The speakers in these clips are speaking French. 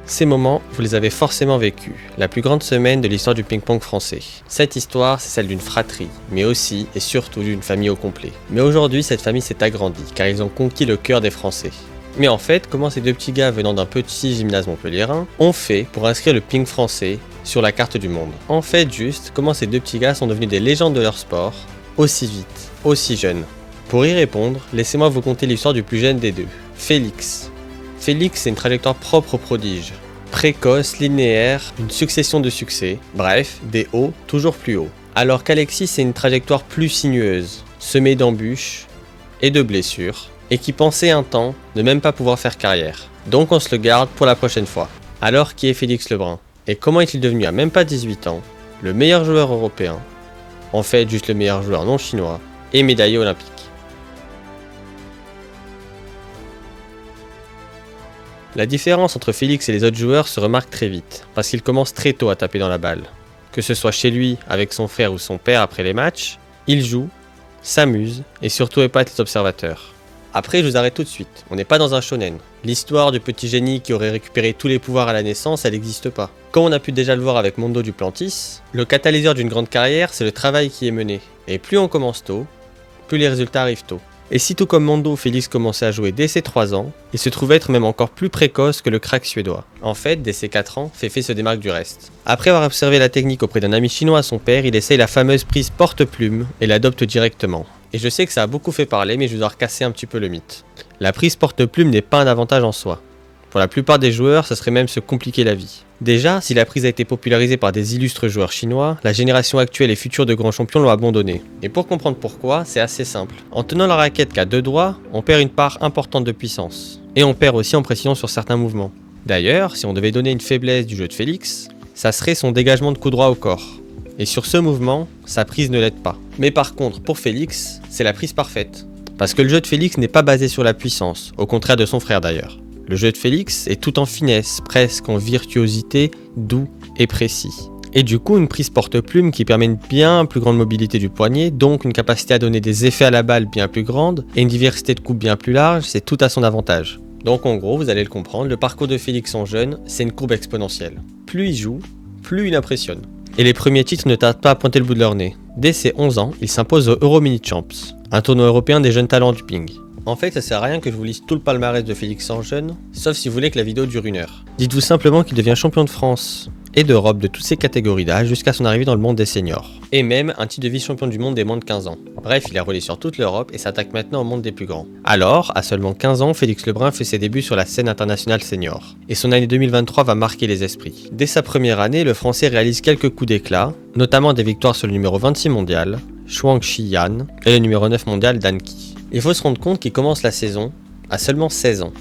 Ces moments, vous les avez forcément vécus, la plus grande semaine de l'histoire du ping-pong français. Cette histoire, c'est celle d'une fratrie, mais aussi et surtout d'une famille au complet. Mais aujourd'hui, cette famille s'est agrandie, car ils ont conquis le cœur des Français. Mais en fait, comment ces deux petits gars venant d'un petit gymnase montpelliérain ont fait pour inscrire le ping français sur la carte du monde? En fait, juste, comment ces deux petits gars sont devenus des légendes de leur sport, aussi vite, aussi jeunes? Pour y répondre, laissez-moi vous conter l'histoire du plus jeune des deux, Félix. Félix, c'est une trajectoire propre au prodige. Précoce, linéaire, une succession de succès, bref, des hauts toujours plus hauts. Alors qu'Alexis, c'est une trajectoire plus sinueuse, semée d'embûches et de blessures, et qui pensait un temps ne même pas pouvoir faire carrière. Donc on se le garde pour la prochaine fois. Alors qui est Félix Lebrun? Et comment est-il devenu à même pas 18 ans, le meilleur joueur européen, en fait juste le meilleur joueur non chinois, et médaillé olympique? La différence entre Félix et les autres joueurs se remarque très vite, parce qu'il commence très tôt à taper dans la balle. Que ce soit chez lui, avec son frère ou son père après les matchs, il joue, s'amuse et surtout épate les observateurs. Après, je vous arrête tout de suite, on n'est pas dans un shonen. L'histoire du petit génie qui aurait récupéré tous les pouvoirs à la naissance, elle n'existe pas. Comme on a pu déjà le voir avec Mondo Duplantis, le catalyseur d'une grande carrière, c'est le travail qui est mené. Et plus on commence tôt, plus les résultats arrivent tôt. Et si tout comme Mondo, Félix commençait à jouer dès ses 3 ans, il se trouvait être même encore plus précoce que le crack suédois. En fait, dès ses 4 ans, Féfé se démarque du reste. Après avoir observé la technique auprès d'un ami chinois à son père, il essaye la fameuse prise porte-plume et l'adopte directement. Et je sais que ça a beaucoup fait parler, mais je dois recasser un petit peu le mythe. La prise porte-plume n'est pas un avantage en soi. Pour la plupart des joueurs, ça serait même se compliquer la vie. Déjà, si la prise a été popularisée par des illustres joueurs chinois, la génération actuelle et future de grands champions l'ont abandonnée. Et pour comprendre pourquoi, c'est assez simple. En tenant la raquette qu'à 2 doigts, on perd une part importante de puissance. Et on perd aussi en précision sur certains mouvements. D'ailleurs, si on devait donner une faiblesse du jeu de Félix, ça serait son dégagement de coup droit au corps. Et sur ce mouvement, sa prise ne l'aide pas. Mais par contre, pour Félix, c'est la prise parfaite. Parce que le jeu de Félix n'est pas basé sur la puissance, au contraire de son frère d'ailleurs. Le jeu de Félix est tout en finesse, presque en virtuosité, doux et précis. Et du coup, une prise porte-plume qui permet une bien plus grande mobilité du poignet, donc une capacité à donner des effets à la balle bien plus grande, et une diversité de coups bien plus large, c'est tout à son avantage. Donc en gros, vous allez le comprendre, le parcours de Félix en jeune, c'est une courbe exponentielle. Plus il joue, plus il impressionne. Et les premiers titres ne tardent pas à pointer le bout de leur nez. Dès ses 11 ans, il s'impose au Euro Mini Champs, un tournoi européen des jeunes talents du ping. En fait, ça sert à rien que je vous lise tout le palmarès de Félix en jeune, sauf si vous voulez que la vidéo dure 1 heure. Dites-vous simplement qu'il devient champion de France et d'Europe de toutes ses catégories d'âge jusqu'à son arrivée dans le monde des seniors. Et même un titre de vice-champion du monde des moins de 15 ans. Bref, il a roulé sur toute l'Europe et s'attaque maintenant au monde des plus grands. Alors, à seulement 15 ans, Félix Lebrun fait ses débuts sur la scène internationale senior. Et son année 2023 va marquer les esprits. Dès sa première année, le Français réalise quelques coups d'éclat, notamment des victoires sur le numéro 26 mondial, Shuang Xiyan, et le numéro 9 mondial, Dan Qi. Il faut se rendre compte qu'il commence la saison à seulement 16 ans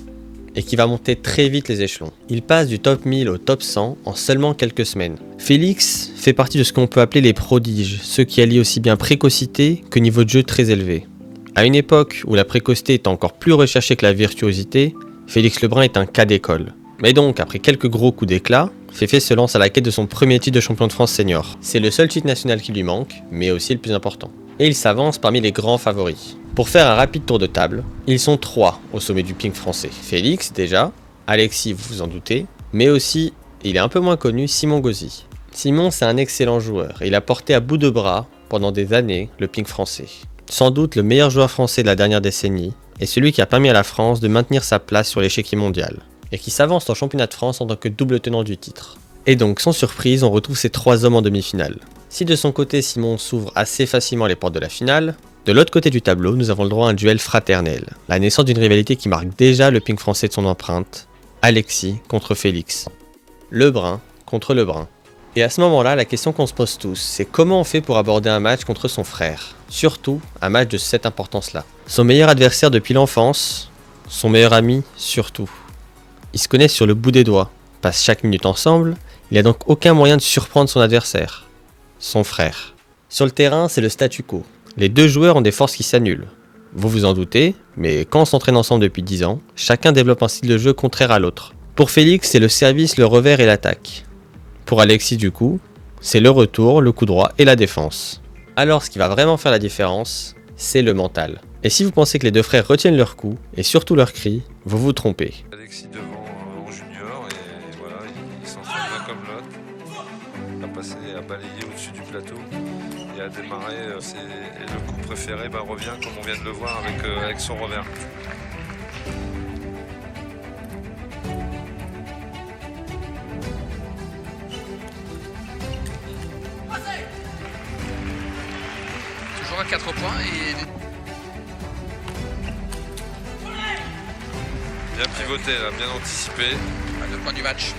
et qu'il va monter très vite les échelons. Il passe du top 1000 au top 100 en seulement quelques semaines. Félix fait partie de ce qu'on peut appeler les prodiges, ceux qui allient aussi bien précocité que niveau de jeu très élevé. À une époque où la précocité est encore plus recherchée que la virtuosité, Félix Lebrun est un cas d'école. Mais donc, après quelques gros coups d'éclat, Féfé se lance à la quête de son premier titre de champion de France senior. C'est le seul titre national qui lui manque, mais aussi le plus important. Et il s'avance parmi les grands favoris. Pour faire un rapide tour de table, ils sont 3 au sommet du ping français. Félix déjà, Alexis vous vous en doutez, mais aussi, il est un peu moins connu, Simon Gauzy. Simon c'est un excellent joueur et il a porté à bout de bras pendant des années le ping français. Sans doute le meilleur joueur français de la dernière décennie et celui qui a permis à la France de maintenir sa place sur l'échiquier mondial et qui s'avance en championnat de France en tant que double tenant du titre. Et donc sans surprise on retrouve ces 3 hommes en demi-finale. Si de son côté Simon s'ouvre assez facilement les portes de la finale, de l'autre côté du tableau, nous avons le droit à un duel fraternel, la naissance d'une rivalité qui marque déjà le ping français de son empreinte, Alexis contre Félix, Lebrun contre Lebrun. Et à ce moment-là, la question qu'on se pose tous, c'est comment on fait pour aborder un match contre son frère, surtout un match de cette importance-là. Son meilleur adversaire depuis l'enfance, son meilleur ami surtout. Ils se connaissent sur le bout des doigts, passent chaque minute ensemble, il n'y a donc aucun moyen de surprendre son adversaire, son frère. Sur le terrain, c'est le statu quo. Les deux joueurs ont des forces qui s'annulent. Vous vous en doutez, mais quand on s'entraîne ensemble depuis 10 ans, chacun développe un style de jeu contraire à l'autre. Pour Félix, c'est le service, le revers et l'attaque. Pour Alexis du coup, c'est le retour, le coup droit et la défense. Alors ce qui va vraiment faire la différence, c'est le mental. Et si vous pensez que les deux frères retiennent leur coup, et surtout leur cri, vous vous trompez. Alexis devant en junior, et voilà, s'entraîne bien comme l'autre, à passer, à balayer au-dessus du plateau et à démarrer. Et le coup préféré revient comme on vient de le voir avec son revers. Toujours à 4 points et... Bien pivoté là, bien anticipé. Le point du match.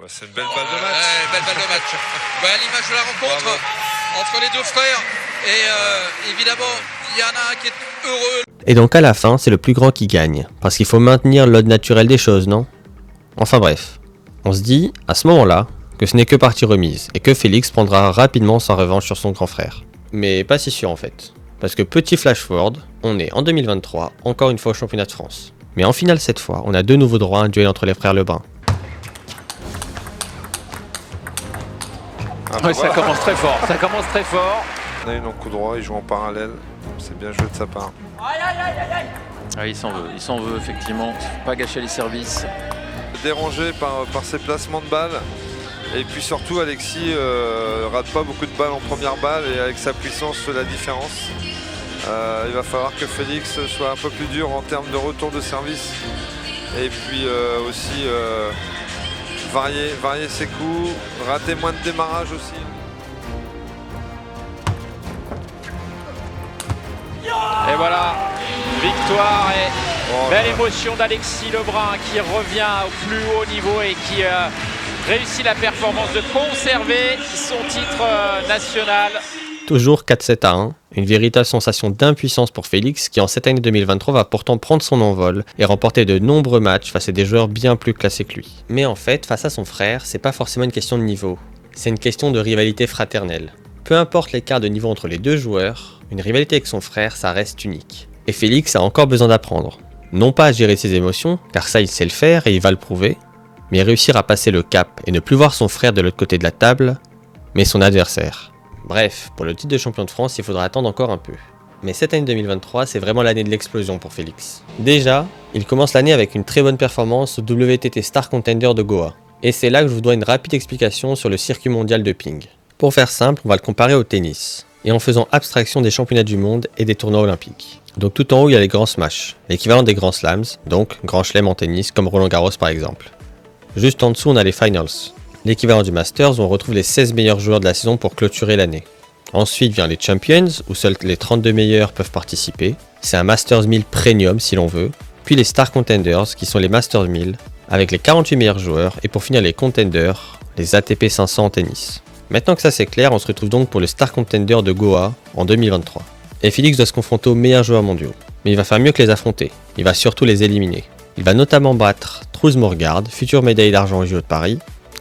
C'est une belle balle de match. Belle balle de match. L'image de la rencontre entre les deux frères. Et évidemment, il y en a un qui est heureux. Et donc à la fin, c'est le plus grand qui gagne. Parce qu'il faut maintenir l'ordre naturel des choses, non? Enfin bref. On se dit, à ce moment-là, que ce n'est que partie remise. Et que Félix prendra rapidement sa revanche sur son grand frère. Mais pas si sûr en fait. Parce que petit flash forward, on est en 2023, encore une fois au championnat de France. Mais en finale cette fois, on a de nouveau droit à un duel entre les frères Lebrun. Ça commence très fort, ça commence très fort. On a une en coup droit, ils jouent en parallèle. C'est bien joué de sa part. Ah, il s'en veut effectivement. Faut pas gâcher les services. Dérangé par ses placements de balles. Et puis surtout Alexis rate pas beaucoup de balles en première balle et avec sa puissance fait la différence. Il va falloir que Félix soit un peu plus dur en termes de retour de service. Et puis aussi varier ses coups, rater moins de démarrage aussi. Et voilà, victoire et belle émotion d'Alexis Lebrun qui revient au plus haut niveau et qui réussit la performance de conserver son titre national. Toujours 4-7 à 1, une véritable sensation d'impuissance pour Félix qui en cette année 2023 va pourtant prendre son envol et remporter de nombreux matchs face à des joueurs bien plus classés que lui. Mais en fait, face à son frère, c'est pas forcément une question de niveau, c'est une question de rivalité fraternelle. Peu importe l'écart de niveau entre les deux joueurs, une rivalité avec son frère, ça reste unique. Et Félix a encore besoin d'apprendre. Non pas à gérer ses émotions, car ça il sait le faire et il va le prouver, mais réussir à passer le cap et ne plus voir son frère de l'autre côté de la table, mais son adversaire. Bref, pour le titre de champion de France, il faudra attendre encore un peu. Mais cette année 2023, c'est vraiment l'année de l'explosion pour Félix. Déjà, il commence l'année avec une très bonne performance au WTT Star Contender de Goa. Et c'est là que je vous dois une rapide explication sur le circuit mondial de ping. Pour faire simple, on va le comparer au tennis, et en faisant abstraction des championnats du monde et des tournois olympiques. Donc tout en haut, il y a les grands smash, l'équivalent des grands slams, donc grand chelem en tennis comme Roland Garros par exemple. Juste en dessous, on a les finals, l'équivalent du Masters où on retrouve les 16 meilleurs joueurs de la saison pour clôturer l'année. Ensuite vient les Champions, où seuls les 32 meilleurs peuvent participer. C'est un Masters 1000 Premium si l'on veut. Puis les Star Contenders, qui sont les Masters 1000, avec les 48 meilleurs joueurs. Et pour finir les Contenders, les ATP 500 en tennis. Maintenant que ça c'est clair, on se retrouve donc pour le Star Contender de Goa en 2023. Et Félix doit se confronter aux meilleurs joueurs mondiaux. Mais il va faire mieux que les affronter. Il va surtout les éliminer. Il va notamment battre Truls Morgaard, future médaille d'argent aux JO de Paris,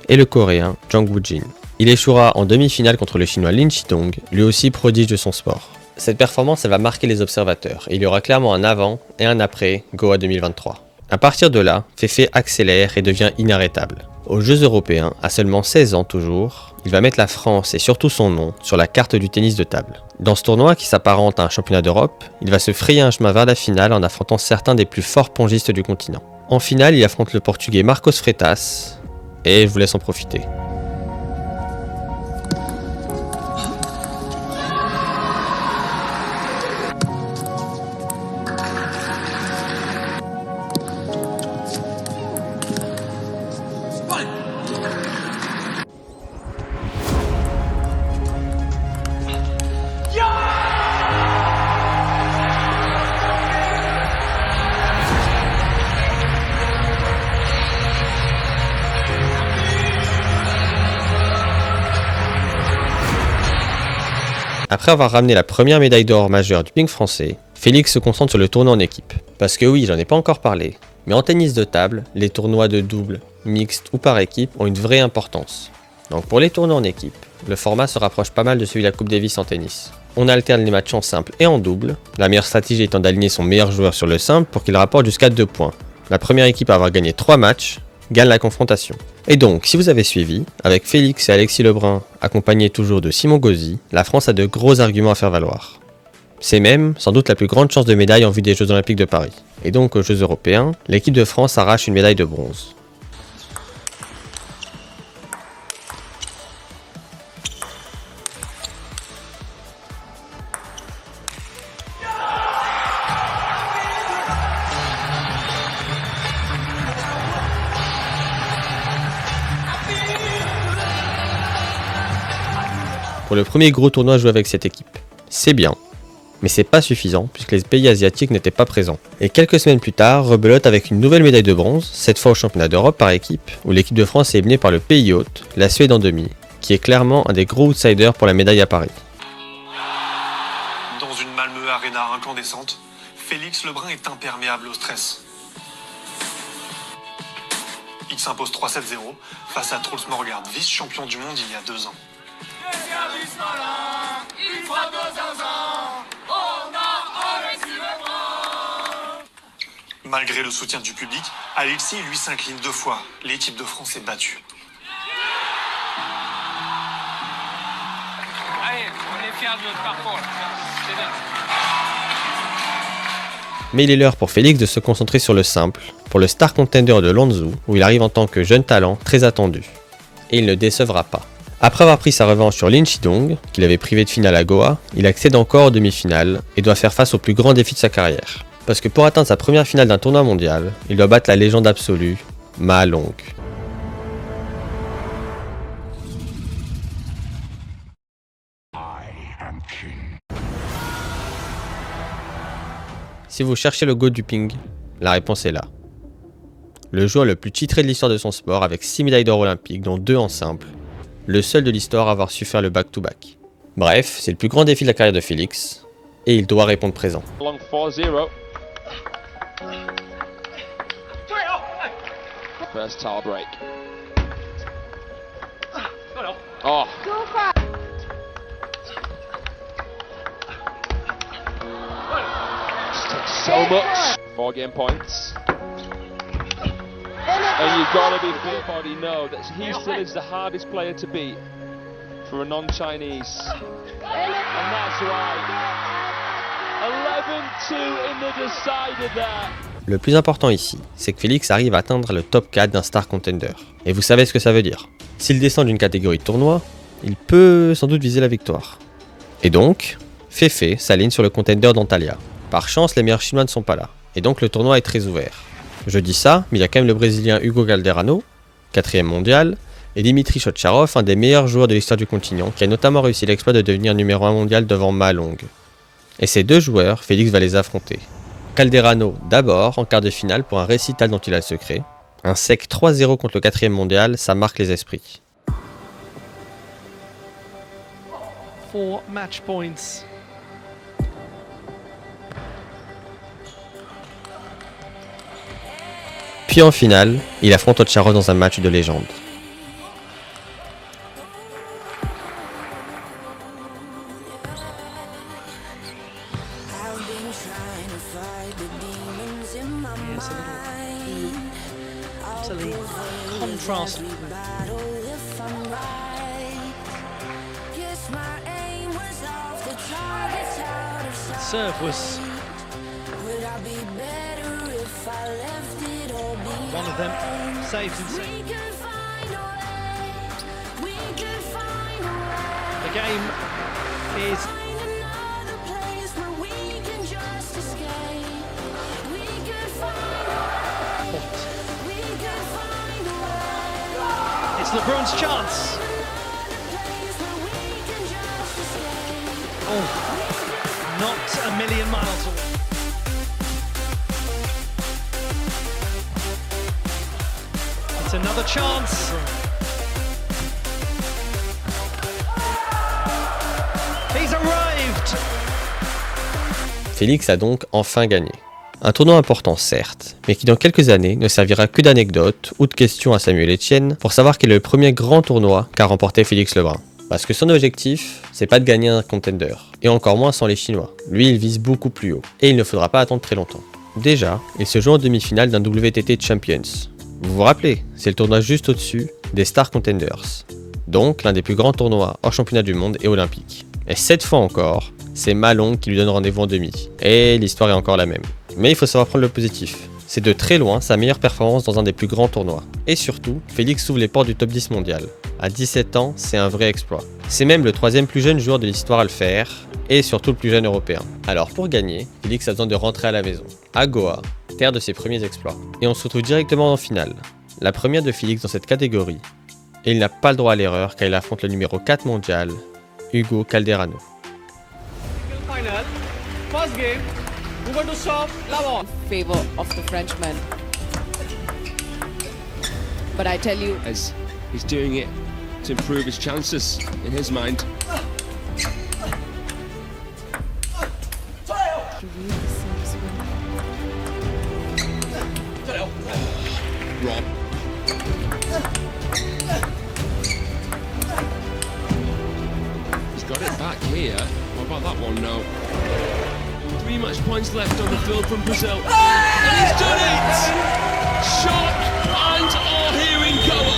et le coréen Jang Woo-jin. Il échouera en demi-finale contre le chinois Lin Chitong, lui aussi prodige de son sport. Cette performance elle va marquer les observateurs, et il y aura clairement un avant et un après Goa 2023. A partir de là, Féfé accélère et devient inarrêtable. Aux Jeux européens, à seulement 16 ans toujours, il va mettre la France et surtout son nom sur la carte du tennis de table. Dans ce tournoi qui s'apparente à un championnat d'Europe, il va se frayer un chemin vers la finale en affrontant certains des plus forts pongistes du continent. En finale, il affronte le portugais Marcos Freitas, et je vous laisse en profiter. Après avoir ramené la première médaille d'or majeure du ping français, Félix se concentre sur le tournoi en équipe. Parce que oui, j'en ai pas encore parlé, mais en tennis de table, les tournois de double, mixte ou par équipe ont une vraie importance. Donc pour les tournois en équipe, le format se rapproche pas mal de celui de la Coupe Davis en tennis. On alterne les matchs en simple et en double, la meilleure stratégie étant d'aligner son meilleur joueur sur le simple pour qu'il rapporte jusqu'à 2 points. La première équipe à avoir gagné 3 matchs gagne la confrontation. Et donc, si vous avez suivi, avec Félix et Alexis Lebrun, accompagnés toujours de Simon Gauzy, la France a de gros arguments à faire valoir. C'est même, sans doute, la plus grande chance de médaille en vue des Jeux Olympiques de Paris. Et donc, aux Jeux Européens, l'équipe de France arrache une médaille de bronze. Pour le premier gros tournoi joué avec cette équipe. C'est bien, mais c'est pas suffisant puisque les pays asiatiques n'étaient pas présents. Et quelques semaines plus tard, rebelote avec une nouvelle médaille de bronze, cette fois au championnat d'Europe par équipe, où l'équipe de France est éliminée par le pays hôte, la Suède en demi, qui est clairement un des gros outsiders pour la médaille à Paris. Dans une Malmö Arena incandescente, Félix Lebrun est imperméable au stress. Il s'impose 3-7-0 face à Truls Morgaard, vice-champion du monde il y a 2 ans. Malgré le soutien du public, Alexis lui s'incline 2 fois. L'équipe de France est battue. Allez, on est fiers de notre parcours. C'est bien. Mais il est l'heure pour Félix de se concentrer sur le simple, pour le Star Contender de Lanzhou, où il arrive en tant que jeune talent très attendu. Et il ne décevra pas. Après avoir pris sa revanche sur Lin Chidong, qu'il avait privé de finale à Goa, il accède encore aux demi-finales et doit faire face au plus grand défi de sa carrière. Parce que pour atteindre sa première finale d'un tournoi mondial, il doit battre la légende absolue, Ma Long. Si vous cherchez le GOAT du ping, la réponse est là. Le joueur le plus titré de l'histoire de son sport avec 6 médailles d'or olympiques, dont 2 en simple, le seul de l'histoire à avoir su faire le back-to-back. Bref, c'est le plus grand défi de la carrière de Félix, et il doit répondre présent. Long 4-0. First towel break. Oh. So much. 4 game points. And you've got to be everybody know that he still is the hardest player to beat for a non-Chinese. And that's why 11-2 in the decider there. Le plus important ici, c'est que Félix arrive à atteindre le top 4 d'un Star Contender. Et vous savez ce que ça veut dire. S'il descend d'une catégorie de tournoi, il peut sans doute viser la victoire. Et donc, Féfé s'aligne sur le Contender d'Antalya. Par chance, les meilleurs Chinois ne sont pas là. Et donc le tournoi est très ouvert. Je dis ça, mais il y a quand même le Brésilien Hugo Calderano, 4ème mondial, et Dimitri Chotcharov, un des meilleurs joueurs de l'histoire du continent, qui a notamment réussi l'exploit de devenir numéro 1 mondial devant Ma Long. Et ces 2 joueurs, Félix va les affronter. Calderano d'abord en quart de finale pour un récital dont il a le secret. Un sec 3-0 contre le 4ème mondial, ça marque les esprits. 4 match points. Puis en finale, il affronte Chotcharov dans un match de légende. Contrast. Serve was one of them saved and saved. The game is it's LeBron's chance. Oh, not a million miles away. It's another chance. He's arrived. Félix a donc enfin gagné. Un tournoi important certes, mais qui dans quelques années ne servira que d'anecdote ou de question à Samuel Etienne pour savoir quel est le premier grand tournoi qu'a remporté Félix Lebrun. Parce que son objectif, c'est pas de gagner un contender, et encore moins sans les Chinois. Lui, il vise beaucoup plus haut, et il ne faudra pas attendre très longtemps. Déjà, il se joue en demi-finale d'un WTT Champions, Vous vous rappelez, c'est le tournoi juste au-dessus des Star Contenders, donc l'un des plus grands tournois hors championnat du monde et olympique. Et cette fois encore, c'est Malong qui lui donne rendez-vous en demi. Et l'histoire est encore la même. Mais il faut savoir prendre le positif. C'est de très loin sa meilleure performance dans un des plus grands tournois. Et surtout, Félix ouvre les portes du top 10 mondial. À 17 ans, c'est un vrai exploit. C'est même le 3e plus jeune joueur de l'histoire à le faire, et surtout le plus jeune européen. Alors pour gagner, Félix a besoin de rentrer à la maison, à Goa, terre de ses premiers exploits. Et on se retrouve directement en finale, la première de Félix dans cette catégorie. Et il n'a pas le droit à l'erreur car il affronte le numéro 4 mondial, Hugo Calderano. Final, first game, Hugo to serve, Lavon. Favor of the Frenchman. But I tell you, as he's doing it to improve his chances in his mind. Rob. He's got it back here. What about that one now? 3 match points left on the field from Brazil. And he's done it! Shock and awe here in Goa.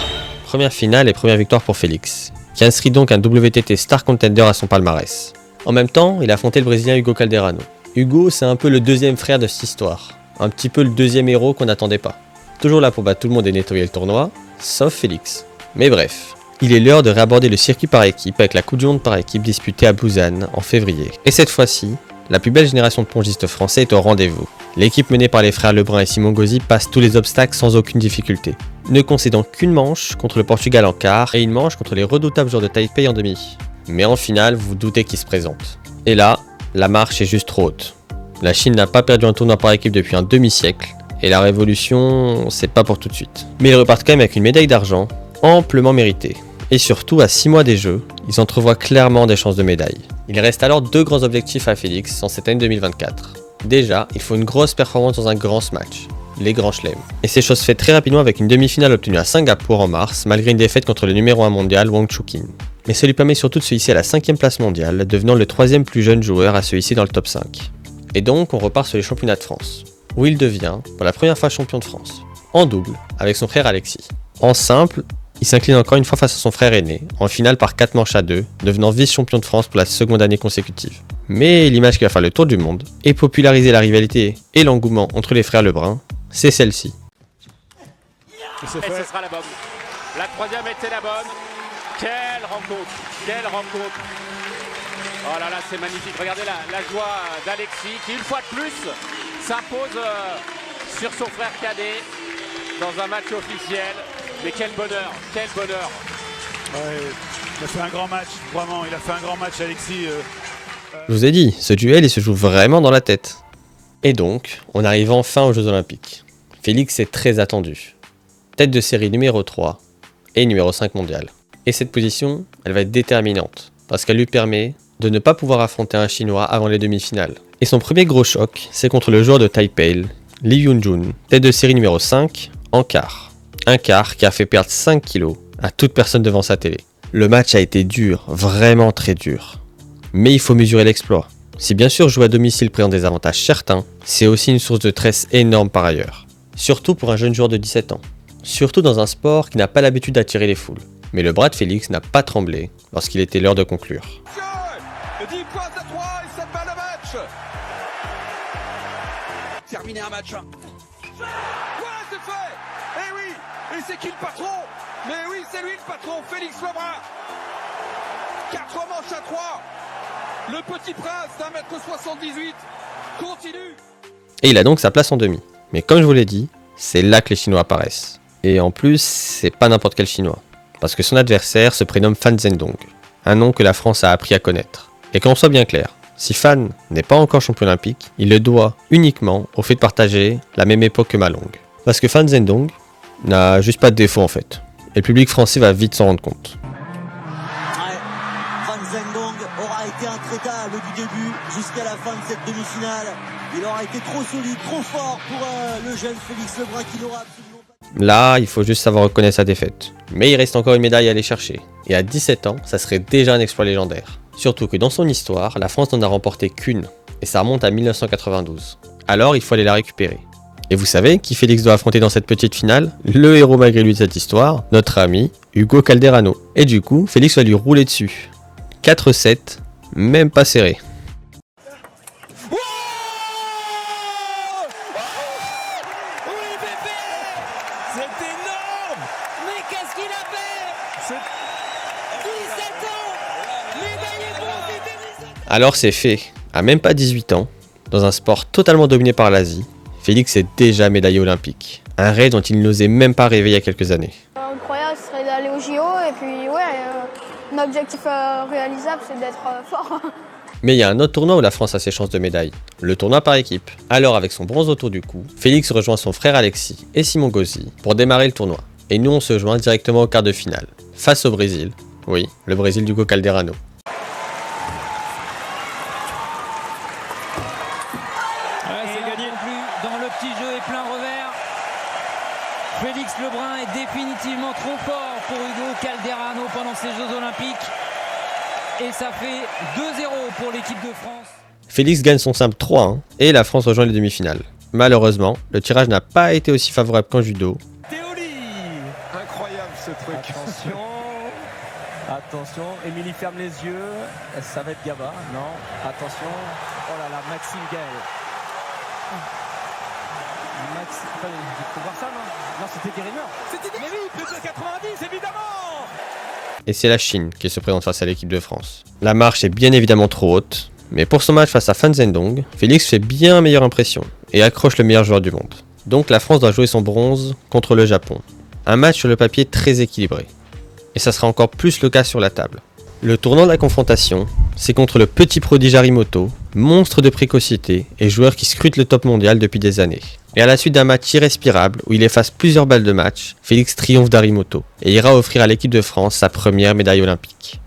Première finale et première victoire pour Félix, qui inscrit donc un WTT Star Contender à son palmarès. En même temps, il a affronté le Brésilien Hugo Calderano. Hugo, c'est un peu le deuxième frère de cette histoire, un petit peu le deuxième héros qu'on n'attendait pas. Toujours là pour battre tout le monde et nettoyer le tournoi, sauf Félix. Mais bref, il est l'heure de réaborder le circuit par équipe avec la Coupe du Monde par équipe disputée à Busan en février. Et cette fois-ci, la plus belle génération de pongistes français est au rendez-vous. L'équipe menée par les frères Lebrun et Simon Gauzy passe tous les obstacles sans aucune difficulté, ne concédant qu'une manche contre le Portugal en quart et une manche contre les redoutables joueurs de Taipei en demi. Mais en finale, vous vous doutez qui se présente. Et là, la marche est juste trop haute. La Chine n'a pas perdu un tournoi par équipe depuis un demi-siècle, et la révolution, c'est pas pour tout de suite. Mais ils repartent quand même avec une médaille d'argent, amplement méritée. Et surtout, à 6 mois des Jeux, ils entrevoient clairement des chances de médaille. Il reste alors 2 grands objectifs à Félix en cette année 2024. Déjà, il faut une grosse performance dans un grand smash, les grands chelems. Et c'est chose faite très rapidement avec une demi-finale obtenue à Singapour en mars, malgré une défaite contre le numéro 1 mondial Wang Chuqin. Mais ça lui permet surtout de se hisser à la 5e place mondiale, devenant le 3e plus jeune joueur à se hisser dans le top 5. Et donc, on repart sur les championnats de France, où il devient, pour la première fois, champion de France. En double, avec son frère Alexis. En simple, il s'incline encore une fois face à son frère aîné, en finale par 4 manches à 2, devenant vice-champion de France pour la seconde année consécutive. Mais l'image qui va faire le tour du monde, et populariser la rivalité et l'engouement entre les frères Lebrun, c'est celle-ci. Et ce sera la bonne. La 3e était la bonne. Quelle rencontre! Quelle rencontre! Oh là là, c'est magnifique. Regardez la joie d'Alexis qui, une fois de plus, s'impose sur son frère cadet dans un match officiel. Mais quel bonheur, quel bonheur. Ouais, il a fait un grand match, vraiment, il a fait un grand match Alexis. Je vous ai dit, ce duel il se joue vraiment dans la tête. Et donc, on arrive enfin aux Jeux Olympiques. Félix est très attendu. Tête de série numéro 3 et numéro 5 mondial. Et cette position, elle va être déterminante, parce qu'elle lui permet de ne pas pouvoir affronter un Chinois avant les demi-finales. Et son premier gros choc, c'est contre le joueur de Taipei, Lee Yunjun, tête de série numéro 5, en quart. Un quart qui a fait perdre 5 kilos à toute personne devant sa télé. Le match a été dur, vraiment très dur. Mais il faut mesurer l'exploit. Si bien sûr jouer à domicile présente des avantages certains, c'est aussi une source de stress énorme par ailleurs. Surtout pour un jeune joueur de 17 ans. Surtout dans un sport qui n'a pas l'habitude d'attirer les foules. Mais le bras de Félix n'a pas tremblé lorsqu'il était l'heure de conclure. 10 points à 3 et ça bat le match. Terminer un match. Ouais, c'est fait. Eh oui, et c'est qui le patron? Mais oui, c'est lui le patron, Félix Lebrun. 4 manches à 3. Le petit prince d'1m78 continue. Et il a donc sa place en demi. Mais comme je vous l'ai dit, c'est là que les Chinois apparaissent. Et en plus, c'est pas n'importe quel Chinois. Parce que son adversaire se prénomme Fan Zhendong. Un nom que la France a appris à connaître. Et qu'on soit bien clair, si Fan n'est pas encore champion olympique, il le doit uniquement au fait de partager la même époque que Malong. Parce que Fan Zhendong n'a juste pas de défaut en fait. Et le public français va vite s'en rendre compte. Ouais, Fan Zhendong aura été intraitable du début jusqu'à la fin de cette demi-finale. Il aura été trop solide, trop fort pour le jeune Félix Lebrun qui n'aura absolument pas... Là, il faut juste savoir reconnaître sa défaite. Mais il reste encore une médaille à aller chercher. Et à 17 ans, ça serait déjà un exploit légendaire. Surtout que dans son histoire, la France n'en a remporté qu'une. Et ça remonte à 1992. Alors il faut aller la récupérer. Et vous savez qui Félix doit affronter dans cette petite finale? Le héros malgré lui de cette histoire, notre ami Hugo Calderano. Et du coup, Félix va lui rouler dessus. 4-7, même pas serré. C'est énorme! Mais qu'est-ce qu'il a fait? 17 ans! Médaillé bronze. Alors c'est fait. À même pas 18 ans, dans un sport totalement dominé par l'Asie, Félix est déjà médaillé olympique. Un rêve dont il n'osait même pas rêver il y a quelques années. Incroyable, ce serait d'aller au JO et puis ouais, un objectif réalisable, c'est d'être fort. Mais il y a un autre tournoi où la France a ses chances de médaille, le tournoi par équipe. Alors avec son bronze autour du cou, Félix rejoint son frère Alexis et Simon Gauzy pour démarrer le tournoi. Et nous on se joint directement au quart de finale, face au Brésil. Oui, le Brésil d'Hugo Calderano. Dans le petit jeu et plein revers. Félix Lebrun est définitivement trop fort pour Hugo Calderano pendant ces Jeux Olympiques. Et ça fait 2-0 pour l'équipe de France. Félix gagne son simple 3-1 et la France rejoint les demi-finales. Malheureusement, le tirage n'a pas été aussi favorable qu'en judo. Incroyable ce truc. Attention, Émilie ferme les yeux. Ça va être Gaba, non? Attention. Oh là là, Maxime Gaël. Faut voir ça, non? Non, c'était des rumeurs. Mais oui, plus de 90, évidemment! Et c'est la Chine qui se présente face à l'équipe de France. La marche est bien évidemment trop haute, mais pour son match face à Fan Zhendong, Félix fait bien meilleure impression et accroche le meilleur joueur du monde. Donc la France doit jouer son bronze contre le Japon. Un match sur le papier très équilibré. Et ça sera encore plus le cas sur la table. Le tournant de la confrontation, c'est contre le petit prodige Harimoto, monstre de précocité et joueur qui scrute le top mondial depuis des années. Et à la suite d'un match irrespirable où il efface plusieurs balles de match, Félix triomphe d'Harimoto et ira offrir à l'équipe de France sa première médaille olympique.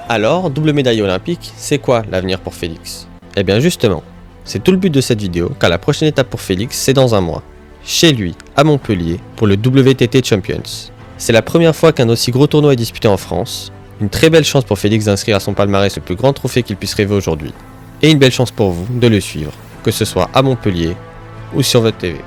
Alors, double médaille olympique, c'est quoi l'avenir pour Félix? Eh bien justement, c'est tout le but de cette vidéo, car la prochaine étape pour Félix, c'est dans un mois, chez lui, à Montpellier, pour le WTT Champions. C'est la première fois qu'un aussi gros tournoi est disputé en France, une très belle chance pour Félix d'inscrire à son palmarès le plus grand trophée qu'il puisse rêver aujourd'hui, et une belle chance pour vous de le suivre, que ce soit à Montpellier ou sur votre TV.